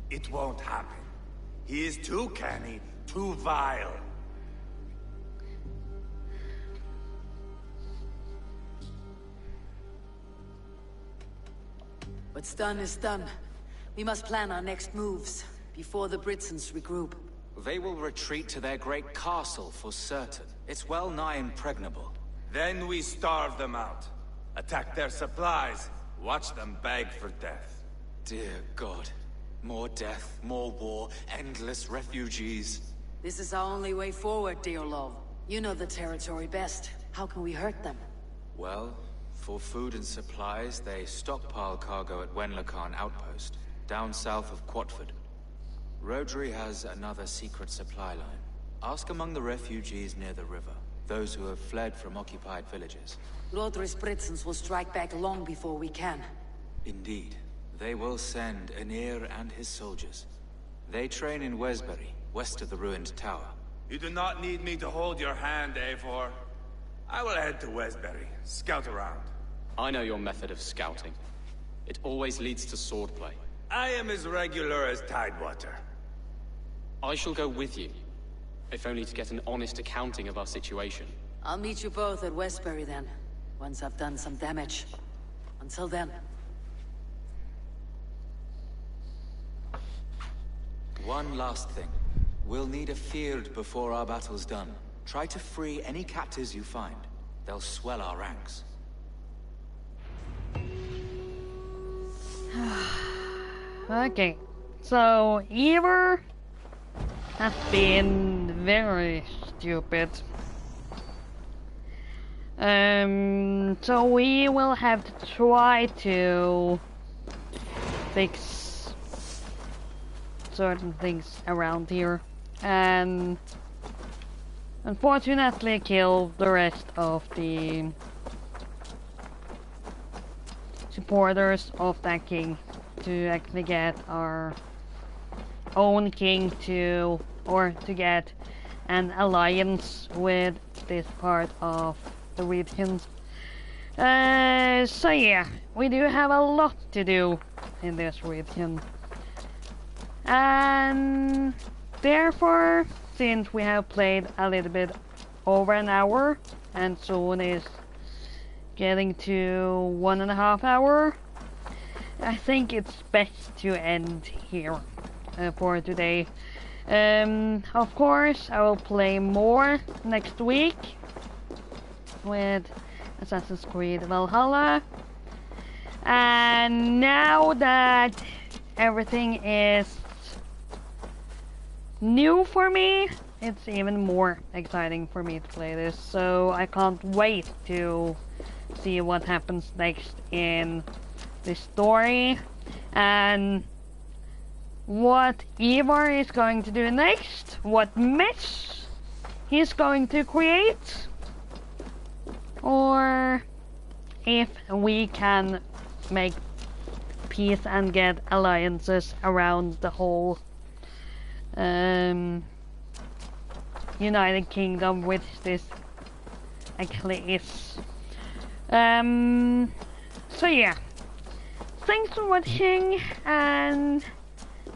It won't happen. He is too canny, too vile. What's done is done. We must plan our next moves, before the Britsons regroup. They will retreat to their great castle for certain. It's well nigh impregnable. Then we starve them out. Attack their supplies. Watch them beg for death. Dear God. More death, more war, endless refugees. This is our only way forward, dear love. You know the territory best. How can we hurt them? Well, for food and supplies, they stockpile cargo at Wenlacan Outpost, down south of Quatford. Rodri has another secret supply line. Ask among the refugees near the river, those who have fled from occupied villages. Rodri's Britsons will strike back long before we can. Indeed. They will send Aenir and his soldiers. They train in Wesbury, west of the ruined tower. You do not need me to hold your hand, Eivor. I will head to Wesbury, scout around. I know your method of scouting. It always leads to swordplay. I am as regular as Tidewater. I shall go with you, if only to get an honest accounting of our situation. I'll meet you both at Westbury then, once I've done some damage. Until then. One last thing. We'll need a field before our battle's done. Try to free any captives you find. They'll swell our ranks. Okay, so Eivor has been very stupid. So we will have to try to fix certain things around here and unfortunately kill the rest of the supporters of that king to actually get our own king to get an alliance with this part of the region. So yeah, we do have a lot to do in this region. And therefore, since we have played a little bit over an hour, and soon is getting to 1.5 hours, I think it's best to end here for today. Of course, I will play more next week with Assassin's Creed Valhalla. And now that everything is new for me, it's even more exciting for me to play this. So I can't wait to see what happens next in the story and what Eivor is going to do next, what mess he's going to create, or if we can make peace and get alliances around the whole United Kingdom, which this actually is. So yeah, thanks for watching and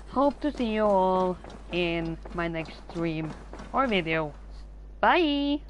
hope to see you all in my next stream or video. Bye!